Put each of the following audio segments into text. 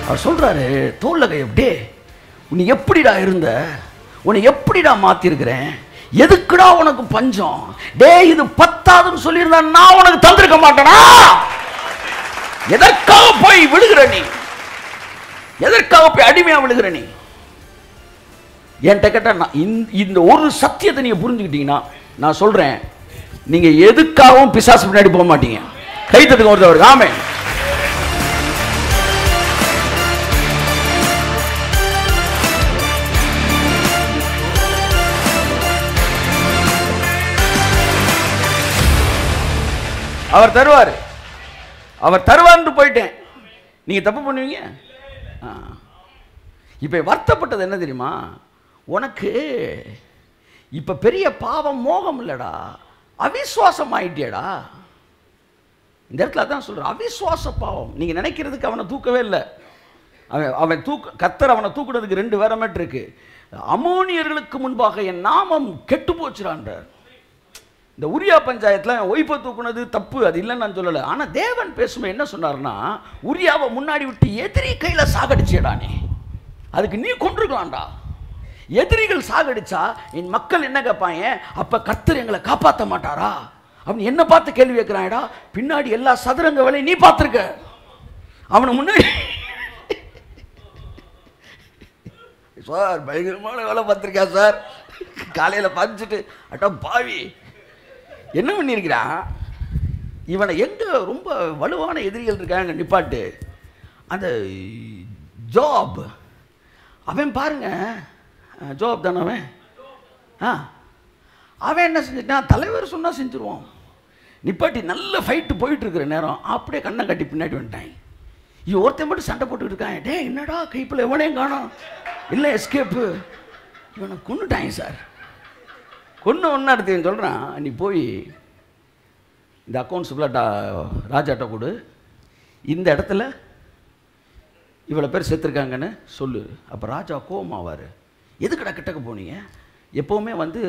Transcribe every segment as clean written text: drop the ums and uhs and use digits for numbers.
அவர் சொல்றாரு, தோல்ல எப்படியே உன்னை எப்படிடா இருந்த, உன்னை எப்படிடா மாத்திருக்கிறேன், எதுக்குடா உனக்கு பஞ்சம், டே இது பத்தாதுன்னு சொல்லியிருந்தா நான் உனக்கு தந்திருக்க மாட்டேனா? எதற்காக போய் விழுகிற நீ, எதற்காக போய் அடிமையா விழுகிற நீ? என்கிட்ட கேட்டா இந்த ஒரு சத்தியத்தை நீங்க புரிஞ்சுக்கிட்டீங்கன்னா நான் சொல்றேன், நீங்க எதுக்காகவும் பிசாசு பின்னாடி போக மாட்டீங்க. கைத்தட்டுங்க ஒருத்தவர். ஆமென். அவர் தருவார், அவர் தருவார்னு போயிட்டேன். நீங்க தப்பு பண்ணுவீங்க. இப்ப வருத்தப்பட்டது என்ன தெரியுமா, உனக்கு இப்ப பெரிய பாவம் மோகம் இல்லடா, அவிசுவாசம் ஆயிட்டியடா. இந்த இடத்துல அதான் சொல்றேன், அவிசுவாச பாவம். நீங்க நினைக்கிறதுக்கு அவனை தூக்கவே இல்லை. அவன் கர்த்தர் அவனை தூக்குறதுக்கு 2 வேறமேட் இருக்கு. அம்மோனியர்களுக்கு முன்பாக என் நாமம் கெட்டு போச்சுறான்றார். இந்த உரியா பஞ்சாயத்தில் ஒய்ஃபை தூக்குனது தப்பு, அது இல்லைன்னு நான் சொல்லலை. ஆனால் தேவன் பேசும்போது என்ன சொன்னார்னா, உரியாவை முன்னாடி விட்டு எதிரி கையில் சாகடிச்சேடானே, அதுக்கு நீ கொண்டிருக்கலாம்டா. எதிரிகள் சாகடிச்சா என் மக்கள் என்ன கேட்பாங்க, அப்போ கர்த்தர் எங்களை காப்பாற்ற மாட்டாரா? அவன் என்ன பார்த்து கேள்வி கேட்குறான்டா. பின்னாடி எல்லா சதுரங்க வேலையும் நீ பார்த்துருக்க, அவனை முன்னாடி சார் பயங்கரமான வேலை பார்த்துருக்கா சார். காலையில் பார்த்துட்டு அட்டா பாவி என்ன பண்ணியிருக்கிறான், இவனை எங்கே ரொம்ப வலுவான எதிரிகள் இருக்காங்க நிப்பாட்டு. அந்த ஜாப் அவன் பாருங்க, ஜாப் தானே அவன். அவன் என்ன செஞ்சுட்டான், தலைவர் சொன்னால் செஞ்சுருவான். நிப்பாட்டி நல்ல ஃபைட்டு போயிட்டு இருக்கிற நேரம் அப்படியே கண்ணை கட்டி பின்னாடி வந்துட்டான். இவன் ஒருத்தன் மட்டும் சண்டை போட்டுக்கிட்டு இருக்கான். டே என்னடா கைப்பில் எவனையும் காணோம், இல்லை எஸ்கேப்பு. இவனை கொண்டுட்டாங்க சார். கொன்று ஒன்றா எடுத்தேன்னு சொல்கிறான், நீ போய் இந்த அக்கௌண்ட்ஸ் ஃபுல்லாக ராஜாட்ட கொடு, இந்த இடத்துல இவ்வளோ பேர் சேர்த்துருக்காங்கன்னு சொல்லு. அப்போ ராஜா கோவமாவார். எதுக்கடா கிட்டக்க போனீங்க? எப்போவுமே வந்து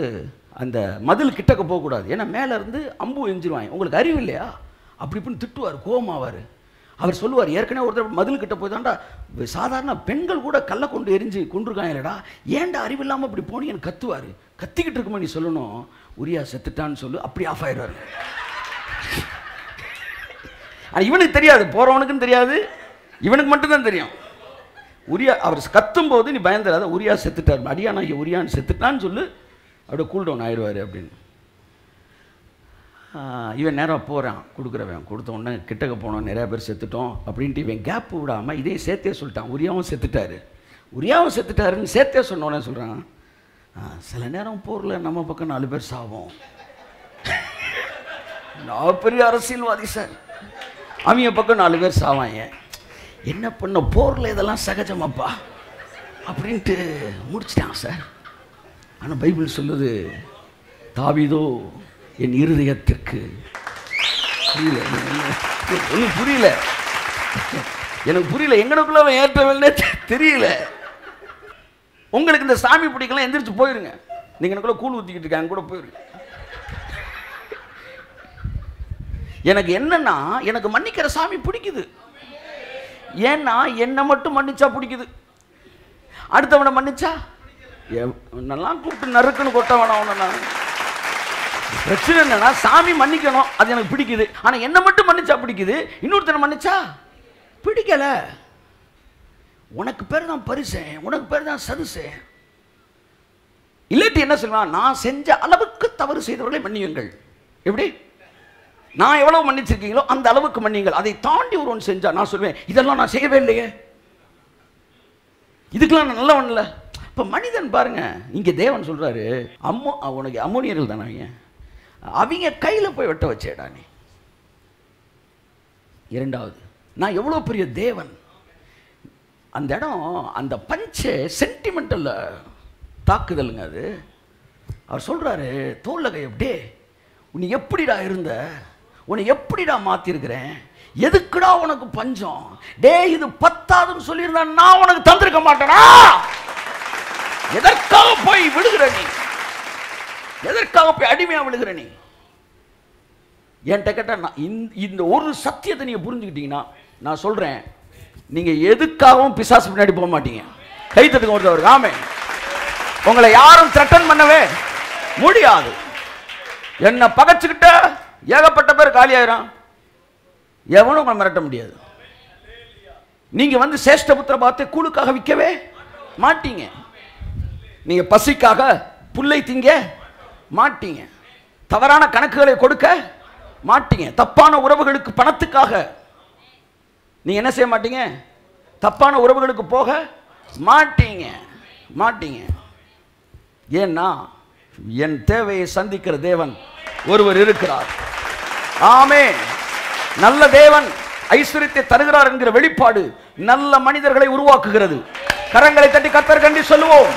அந்த மதில் கிட்டக்க போகக்கூடாது, ஏன்னா மேலே இருந்து அம்பு எஞ்சிருவாங்க, உங்களுக்கு அறிவு இல்லையா? அப்படி இப்படின்னு திட்டுவார், கோவமாவார். அவர் சொல்லுவார், ஏற்கனவே ஒருத்தர் மதில் கிட்ட போய் தான்டா சாதாரண பெண்கள் கூட கல்லை கொண்டு எரிஞ்சு கொண்டிருக்காங்க இல்லடா, ஏன்டா அறிவு இல்லாமல் அப்படி போனீங்கன்னு கத்துவார். கத்திக்கிட்டு இருக்குமா நீ சொல்லணும், உரியா செத்துட்டான்னு சொல்லு, அப்படி ஆஃப் ஆயிடுவார். இவனுக்கு தெரியாது, போகிறவனுக்குன்னு தெரியாது, இவனுக்கு மட்டும்தான் தெரியும். உரியா அவர் கத்தும் போது நீ பயந்துடாத, உரியா செத்துட்டார், அடியானா உரியான்னு செத்துட்டான்னு சொல்லு, அப்படியே கூல் டவுன் ஆயிடுவார் அப்படின்னு. இவன் நேராக போகிறான், கொடுக்குறவன் கொடுத்த உடனே கிட்டக்க போனோம், நிறையா பேர் செத்துட்டோம் அப்படின்ட்டு இவன் கேப்பு விடாமல் இதையும் சேர்த்தே சொல்லிட்டான். உரியாவும் செத்துட்டாரு, உரியாவும் செத்துட்டாருன்னு சேர்த்தே சொன்னோன்னே சொல்கிறான், சில நேரம் போரில் நம்ம பக்கம் 4 பேர் சாவோம். நான் பெரிய அரசியல்வாதி சார், அவங்க பக்கம் 4 பேர் சாவாங்க, என்ன பண்ண போரில் இதெல்லாம் சகஜமாப்பா அப்படின்ட்டு முடிச்சிட்டான் சார். ஆனால் பைபிள் சொல்லுது, தாவீதோ என் இருதயத்திற்கு புரியல, ஒன்றும் புரியல, எனக்கு புரியல, எங்களுக்குள்ள ஏற்றவில்லை தெரியல. உங்களுக்கு இந்த சாமி பிடிக்கலாம், எந்திரிச்சு போயிருங்க. நீங்க எனக்குள்ள கூழ் ஊத்திக்கிட்டு இருக்காங்க கூட போயிருங்க. எனக்கு என்னன்னா, எனக்கு மன்னிக்கிற சாமி பிடிக்குது. ஏன்னா என்னை மட்டும் மன்னிச்சா பிடிக்குது, அடுத்தவனை மன்னிச்சா நல்லா கூப்பிட்டு நறுக்குன்னு கொட்ட வேணாம். ஒன்று பிரச்சனை என்னன்னா, சாமி மன்னிக்கணும், அது எனக்கு பிடிக்குது. ஆனா என்ன மட்டும் மன்னிச்சா பிடிக்குது, இன்னொருத்தனை மன்னிச்சா பிடிக்கல. உனக்கு பேர் தான் பரிசேன், உனக்கு பேர் தான் சதுசேன். இல்லாட்டி என்ன சொல்லுவான், நான் செஞ்ச அளவுக்கு தவறு செய்தவர்களை மன்னியுங்கள். எப்படி நான் எவ்வளவு மன்னிச்சிருக்கீங்களோ அந்த அளவுக்கு மன்னியுங்கள். அதை தாண்டி ஒருவன் செஞ்சா நான் சொல்வேன், இதெல்லாம் நான் செய்யவே இல்லையே, இதுக்கெல்லாம் நான் நல்லவன் இல்லை. இப்போ மனிதன் பாருங்க, இங்கே தேவன் சொல்றாரு, உனக்கு அம்மோனியர்கள் தானே, அவங்க கையில் போய் வெட்ட வச்சேடா நீ. இரண்டாவது, நான் எவ்வளோ பெரிய தேவன். அந்த இடம், அந்த பஞ்சே சென்டிமெண்டல் தாக்குதலுங்க அது. அவர் சொல்றாரு, தோல்ல எப்படியே உன்னை எப்படிடா இருந்த, உன்னை எப்படிடா மாத்திருக்கிறேன், எதுக்குடா உனக்கு பஞ்சம், டே இது பத்தாதுன்னு சொல்லியிருந்தா நான் உனக்கு தந்திருக்க மாட்டேனா? எதற்காக போய் விடுகிற நீ, எதற்காக போய் அடிமையா விடுகிற நீ? என்கிட்ட கேட்டா இந்த ஒரு சத்தியத்தை நீங்க புரிஞ்சுக்கிட்டீங்கன்னா நான் சொல்றேன், நீங்க எதுக்காகவும் பிசாசு பின்னாடி போக மாட்டீங்க. கை தட்டுங்க ஒருத்தவருக்கு. ஆமென். உங்களை யாரும் த்ரெட்டன் பண்ணவே முடியாது. என்ன பகைச்சுக்கிட்ட ஏகப்பட்ட பேர் காலியாயிரும். எவனும் உங்களை மிரட்ட முடியாது. நீங்க வந்து சேஷ்ட புத்திர பாத்தை கூழுக்காக விற்கவே மாட்டீங்க. நீங்க பசிக்காக புல்லை திங்க மாட்டீங்க. தவறான கணக்குகளை கொடுக்க மாட்டீங்க. தப்பான உறவுகளுக்கு பணத்துக்காக நீங்க என்ன செய்ய மாட்டீங்க? தப்பான உறவுகளுக்கு போக மாட்டீங்க மாட்டீங்க. ஏன்னா என் தேவையை சந்திக்கிற தேவன் ஒருவர் இருக்கிறார். ஆமென். நல்ல தேவன் ஐஸ்வரியத்தை தருகிறார் என்கிற வெளிப்பாடு நல்ல மனிதர்களை உருவாக்குகிறது. கரங்களை தட்டி கர்த்தர் கண்டி சொல்லுவோம்.